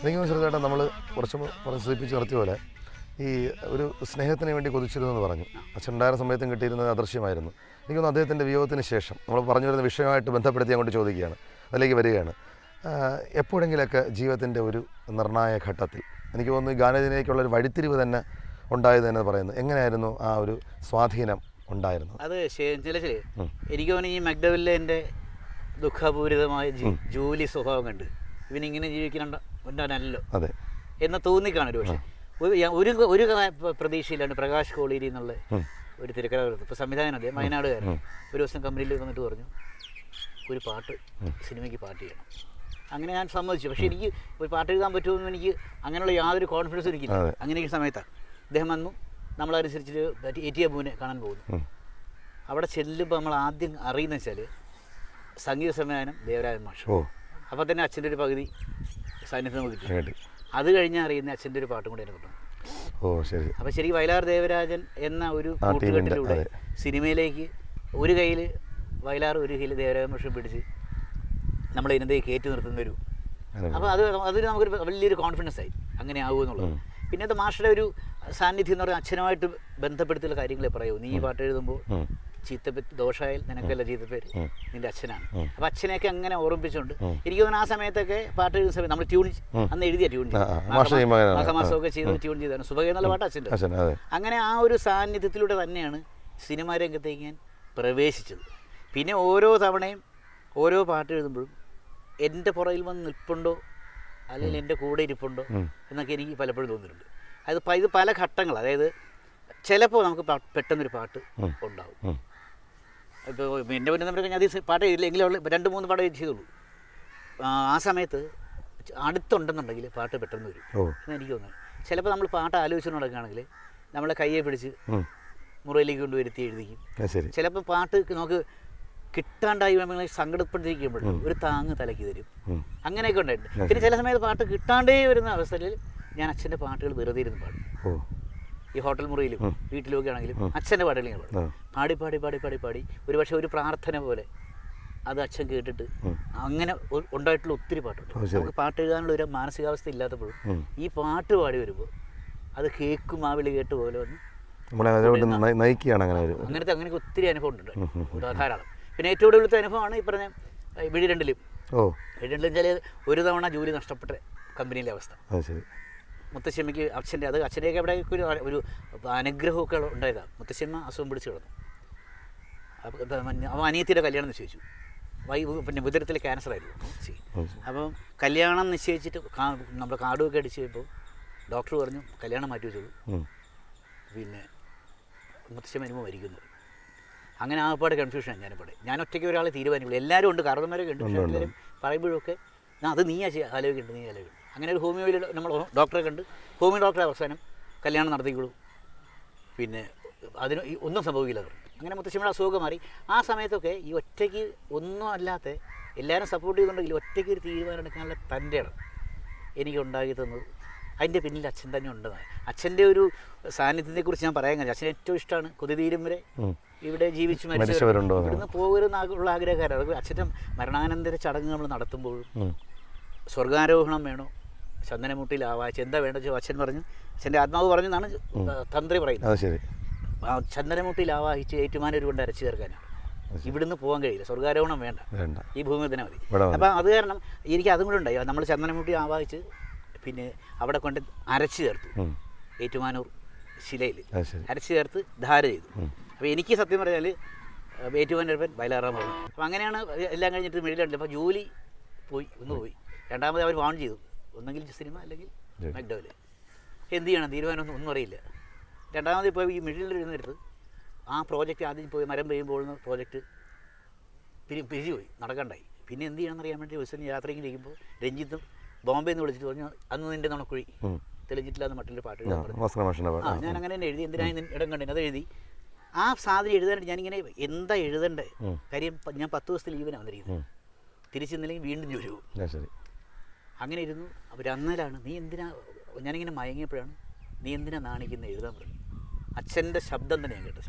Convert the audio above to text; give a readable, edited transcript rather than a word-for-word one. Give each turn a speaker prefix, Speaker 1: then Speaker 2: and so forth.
Speaker 1: എനിക്ക് മനസ്സിലാക്കാം നമ്മൾ കുറച്ച് സൂചിപ്പിച്ച് നിർത്തിയ പോലെ ഈ ഒരു സ്നേഹത്തിന് വേണ്ടി കൊതിച്ചിരുന്നു എന്ന് പറഞ്ഞു. അച്ഛൻ ഉണ്ടായിരുന്ന സമയത്തും കിട്ടിയിരുന്നത് അദൃശ്യമായിരുന്നു. എനിക്കൊന്ന് അദ്ദേഹത്തിൻ്റെ വിയോഗത്തിന് ശേഷം നമ്മൾ പറഞ്ഞു വരുന്ന വിഷയമായിട്ട് ബന്ധപ്പെടുത്തി അങ്ങോട്ട് ചോദിക്കുകയാണ്, അതിലേക്ക് വരികയാണ്. എപ്പോഴെങ്കിലൊക്കെ ജീവിതത്തിൻ്റെ ഒരു നിർണായക ഘട്ടത്തിൽ എനിക്ക് തോന്നുന്നു ഈ ഗാനത്തിലേക്കുള്ളൊരു വഴിത്തിരിവ് തന്നെ ഉണ്ടായത് തന്നെ പറയുന്നത് എങ്ങനെയായിരുന്നു ആ ഒരു സ്വാധീനം ഉണ്ടായിരുന്നു?
Speaker 2: അത് എനിക്ക് തോന്നുന്നു ഈ മക്ഡവെല്ലിലെ എൻ്റെ ദുഃഖപൂരിതമായ ജോലി സ്വഭാവം കണ്ട് ഇവനിങ്ങനെ ജീവിക്കുന്നുണ്ടല്ലോ
Speaker 1: അതെ
Speaker 2: എന്ന് തോന്നിക്കാണൊരു പക്ഷേ ഒരു ഒരു പ്രതീക്ഷയിലാണ് പ്രകാശ് കോളേരി എന്നുള്ള ഒരു തിരക്കഥാകൃത്ത് ഇപ്പോൾ സംവിധാനം അദ്ദേഹം വയനാടുകാരൻ ഒരു ദിവസം കമ്പനിയിൽ വന്നിട്ട് പറഞ്ഞു ഒരു പാട്ട് സിനിമയ്ക്ക് പാട്ട് ചെയ്യണം. അങ്ങനെ ഞാൻ സമ്മതിച്ചു. പക്ഷേ എനിക്ക് ഒരു പാട്ട് എഴുതാൻ പറ്റുമെന്ന് എനിക്ക് അങ്ങനെയുള്ള യാതൊരു കോൺഫിഡൻസും എനിക്കില്ല. അങ്ങനെയൊക്കെ സമയത്താണ് അദ്ദേഹം വന്നു. നമ്മളനുസരിച്ചിട്ട് AT അബുവിനെ കാണാൻ പോകുന്നു. അവിടെ ചെല്ലുമ്പോൾ നമ്മൾ ആദ്യം അറിയുന്ന വെച്ചാൽ സംഗീത സംവിധാനം ദേവരാജൻ മാഷ്. അപ്പോൾ തന്നെ അച്ഛൻ്റെ ഒരു പകുതി സാന്നിധ്യം നമുക്ക് കിട്ടി. അത് കഴിഞ്ഞാൽ അറിയുന്ന അച്ഛൻ്റെ ഒരു പാട്ടും കൂടെ എന്നെ കിട്ടും.
Speaker 1: ശരി.
Speaker 2: അപ്പോൾ ശരിക്കും വയലാർ ദേവരാജൻ എന്ന ഒരു കൂട്ടുകെട്ടിലൂടെ സിനിമയിലേക്ക് ഒരു കയ്യിൽ വയലാർ ഒരു കയ്യിൽ ദേവരാജൻ മാഷും പിടിച്ച് നമ്മൾ ഇതിനകത്ത് കയറ്റി നിർത്തുന്നൊരു അപ്പോൾ അതിന് നമുക്കൊരു വലിയൊരു കോൺഫിഡൻസ് ആയി അങ്ങനെ ആകുമെന്നുള്ളത്. പിന്നെ അത് മാഷയുടെ ഒരു സാന്നിധ്യം എന്ന് പറഞ്ഞാൽ അച്ഛനുമായിട്ട് ബന്ധപ്പെടുത്തിയുള്ള കാര്യങ്ങളെ പറയൂ. നീ ഈ പാട്ട് എഴുതുമ്പോൾ ചീത്തപ്പേര് ദോഷമായാൽ നിനക്കല്ല ചീത്തപ്പേര്, നിന്റെ അച്ഛനാണ്. അപ്പം അച്ഛനെയൊക്കെ അങ്ങനെ ഓർമ്മിപ്പിച്ചുകൊണ്ട് എനിക്ക് തോന്നുന്നു ആ സമയത്തൊക്കെ പാട്ട് എഴുതുന്ന സമയത്ത് നമ്മൾ ട്യൂൺ അന്ന് എഴുതിയ ട്യൂൺ മാസമാസമൊക്കെ ചെയ്ത് ട്യൂൺ ചെയ്താണ് സുബഹ എന്നുള്ള പാട്ട് അച്ഛൻ്റെ. അങ്ങനെ ആ ഒരു സാന്നിധ്യത്തിലൂടെ തന്നെയാണ് സിനിമാ രംഗത്തേക്ക് ഞാൻ പ്രവേശിച്ചത്. പിന്നെ ഓരോ തവണയും ഓരോ പാട്ട് എഴുതുമ്പോഴും എൻ്റെ പുറകിൽ വന്ന് നിൽപ്പുണ്ടോ അല്ലെങ്കിൽ എൻ്റെ കൂടെ ഇരിപ്പുണ്ടോ എന്നൊക്കെ എനിക്ക് പലപ്പോഴും തോന്നിയിട്ടുണ്ട്. ഇത് പല ഘട്ടങ്ങൾ, അതായത് ചിലപ്പോൾ നമുക്ക് പെട്ടെന്നൊരു പാട്ട് ഉണ്ടാവും. ഇപ്പോൾ എൻ്റെ മുന്നേ നമ്മൾ ഞാൻ പാട്ട് എഴുതില്ലെങ്കിലും 2-3 പാട്ട് ചെയ്തുള്ളൂ. ആ സമയത്ത് അടുത്തുണ്ടെന്നുണ്ടെങ്കിൽ പാട്ട് പെട്ടെന്ന് വരും എന്ന് എനിക്ക് തോന്നുന്നു. ചിലപ്പോൾ നമ്മൾ പാട്ട് ആലോചിച്ചു നടക്കുകയാണെങ്കിൽ നമ്മളെ കയ്യെ പിടിച്ച് മുറിയിലേക്ക് കൊണ്ട് വരുത്തി എഴുതിക്കും. ചിലപ്പോൾ പാട്ട് നമുക്ക് കിട്ടാണ്ടായി നമ്മളെ സങ്കടപ്പെട്ടിരിക്കുമ്പോൾ ഒരു താങ്ങ് തലയ്ക്ക് തരും. അങ്ങനെയൊക്കെ ഉണ്ടായിട്ടുണ്ട്. പിന്നെ ചില സമയത്ത് പാട്ട് കിട്ടാണ്ടേ വരുന്ന അവസരത്തിൽ ഞാൻ അച്ഛൻ്റെ പാട്ടുകൾ വെറുതെ ഇരുന്ന് പാടും. ഈ ഹോട്ടൽ മുറിയിലും വീട്ടിലുമൊക്കെ ആണെങ്കിലും അച്ഛൻ്റെ പാട്ടുകൾ ഞാൻ പാടും. പാടി പാടി പാടി പാടി പാടി ഒരു പക്ഷേ ഒരു പ്രാർത്ഥന പോലെ അത് അച്ഛൻ കേട്ടിട്ട് അങ്ങനെ ഉണ്ടായിട്ടുള്ള ഒത്തിരി പാട്ടുണ്ട്. നമുക്ക് പാട്ട് എഴുതാനുള്ള ഒരു മാനസികാവസ്ഥ ഇല്ലാത്തപ്പോഴും ഈ പാട്ട് പാടി വരുമ്പോൾ അത് കേൾക്കും ആ വിളി കേട്ട് പോലെ വന്ന് അങ്ങനത്തെ ഒത്തിരി അനുഭവം ഉണ്ട് ധാരാളം. പിന്നെ ഏറ്റവും കൂടുതലത്തെ അനുഭവമാണ് ഈ പറഞ്ഞ വിഴിരണ്ടിലും. വിഴിരണ്ടിലും ചില ഒരു തവണ ജോലി നഷ്ടപ്പെട്ട കമ്പനിയിലെ അവസ്ഥ. മുത്തശ്ശിയമ്മയ്ക്ക് അച്ഛൻ്റെയൊക്കെ അവിടെ ഒരു അനുഗ്രഹമൊക്കെ ഉണ്ടായതാണ്. മുത്തശ്ശിയമ്മ അസുഖം പിടിച്ച് കിടന്നു. അപ്പോൾ അനിയത്തിയുടെ കല്യാണം നിശ്ചയിച്ചു. പിന്നെ ഉദരത്തിൽ ക്യാൻസർ ആയിരുന്നു. അപ്പം കല്യാണം നിശ്ചയിച്ചിട്ട് നമ്മുടെ കാർഡൊക്കെ അടിച്ച് കഴിയുമ്പോൾ ഡോക്ടർ പറഞ്ഞു കല്യാണം മാറ്റി വെച്ചോളൂ, പിന്നെ മുത്തശ്ശിയമ്മ വരുമ്പോൾ മരിക്കുന്നു. അങ്ങനെ ആകപ്പാട് കൺഫ്യൂഷനാണ്. ഞാൻ ഒറ്റയ്ക്ക് ഒരാളെ തീരുമാനിക്കുള്ളൂ. എല്ലാവരും ഉണ്ട്, കാരണന്മാരൊക്കെ ഉണ്ട്. പക്ഷേ എല്ലാവരും പറയുമ്പോഴൊക്കെ അത് നീ ആലോചിക്കേണ്ടത്. അങ്ങനെ ഒരു ഹോമിയോയിൽ നമ്മൾ ഡോക്ടറെ കണ്ട് ഹോമിയോ ഡോക്ടറെ അവസാനം കല്യാണം നടത്തിക്കോളൂ, പിന്നെ അതിന് ഒന്നും സംഭവിക്കില്ല. അങ്ങനെ മുത്തശ്ശിയുടെ അസുഖം മാറി. ആ സമയത്തൊക്കെ ഈ ഒറ്റയ്ക്ക് ഒന്നും അല്ലാത്ത എല്ലാവരും സപ്പോർട്ട് ചെയ്തുകൊണ്ടെങ്കിൽ ഒറ്റയ്ക്ക് ഒരു തീരുമാനം എടുക്കാനുള്ള തൻ്റെ ഇടം എനിക്ക് ഉണ്ടാക്കി തന്നത് അതിൻ്റെ പിന്നിൽ അച്ഛൻ തന്നെ ഉണ്ടെന്നാണ്. അച്ഛൻ്റെ ഒരു സാന്നിധ്യത്തെക്കുറിച്ച് ഞാൻ പറയാൻ കഴിയും. അച്ഛന് ഏറ്റവും ഇഷ്ടമാണ് കൊതിതീരും വരെ ഇവിടെ ജീവിച്ച് മരിച്ചവരുണ്ടോ ഇവിടുന്ന് പോകരുന്നുള്ള ആഗ്രഹക്കാരാണ്. അത് അച്ഛൻ്റെ മരണാനന്തര ചടങ്ങ് നമ്മൾ നടത്തുമ്പോഴും സ്വർഗാരോഹണം വേണോ, ചന്ദനമുട്ടിയിൽ ആവാഹിച്ച് എന്താ വേണ്ടത് അച്ഛൻ പറഞ്ഞു. അച്ഛൻ്റെ ആത്മാവ് പറഞ്ഞു എന്നാണ് തന്ത്രി പറയുന്നത്. ചന്ദനമുട്ടിയിൽ ആവാഹിച്ച് ഏറ്റുമാനൂർ കൊണ്ട് അരച്ചു ചേർക്കാനാണ്. ഇവിടുന്ന് പോകാൻ കഴിയില്ല, സ്വർഗാരോഹണം വേണ്ട, ഈ ഭൂമി തന്നെ മതി. അപ്പം അത് കാരണം എനിക്ക് അതും കൂടെ ഉണ്ടായി. നമ്മൾ ചന്ദനമുട്ടി ആവാഹിച്ച് പിന്നെ അവിടെ കൊണ്ട് അരച്ചു ചേർത്തു. ഏറ്റുമാനൂർ ശിലയിൽ അരച്ചു ചേർത്ത് ധാര ചെയ്തു. അപ്പോൾ എനിക്ക് സത്യം പറഞ്ഞാൽ ഏറ്റുമാനൂരപ്പൻ വയലാറാൻ പറഞ്ഞു. അപ്പം അങ്ങനെയാണ് എല്ലാം കഴിഞ്ഞിട്ട് മിഴിലുണ്ട്. അപ്പോൾ ജോലി പോയി. രണ്ടാമത് അവർ വാൺ ചെയ്തു, ഒന്നെങ്കിൽ സിനിമ അല്ലെങ്കിൽ മക്ഡവെൽ. എന്ത് ചെയ്യണം തീരുമാനം ഒന്നും അറിയില്ല. രണ്ടാമത് ഇപ്പോൾ ഈ മിഴിലിരുന്നെടുത്ത് ആ പ്രോജക്റ്റ് ആദ്യം പോയി മരം പെയ്യുമ്പോൾ പ്രോജക്റ്റ് പിരിഞ്ഞു പോയി, നടക്കണ്ടായി. പിന്നെ എന്ത് ചെയ്യണമെന്ന് അറിയാൻ വേണ്ടി ദിവസം യാത്രയ്ക്ക് ഇരിക്കുമ്പോൾ രഞ്ജിത്തും ബോംബെ എന്ന് വിളിച്ചിട്ട് പറഞ്ഞു അന്ന് നിൻ്റെ നുണക്കുഴി തെളിഞ്ഞിട്ടില്ലാന്ന് മറ്റൊരു പാട്ട് എഴുതാൻ പറഞ്ഞു. ഞാൻ അങ്ങനെ തന്നെ എഴുതി. എന്തിനാണ് ഇടം കണ്ടു അത് എഴുതി. ആ സാധനം എഴുതാനായിട്ട് ഞാനിങ്ങനെ എന്താ എഴുതണ്ടേ കാര്യം. ഞാൻ 10 ദിവസത്തെ ലീവിനാണ് വന്നിരിക്കുന്നത്. തിരിച്ചെന്നില്ലെങ്കിൽ വീണ്ടും ജോലി പോകും. അങ്ങനെ ഇരുന്നു. അവർ അന്നേരമാണ് നീ എന്തിനാ, ഞാനിങ്ങനെ മയങ്ങിയപ്പോഴാണ് നീ എന്തിനാ നാണിക്കുന്ന എഴുതാൻ പറഞ്ഞു. അച്ഛൻ്റെ ശബ്ദം തന്നെ ഞാൻ കേട്ടത്.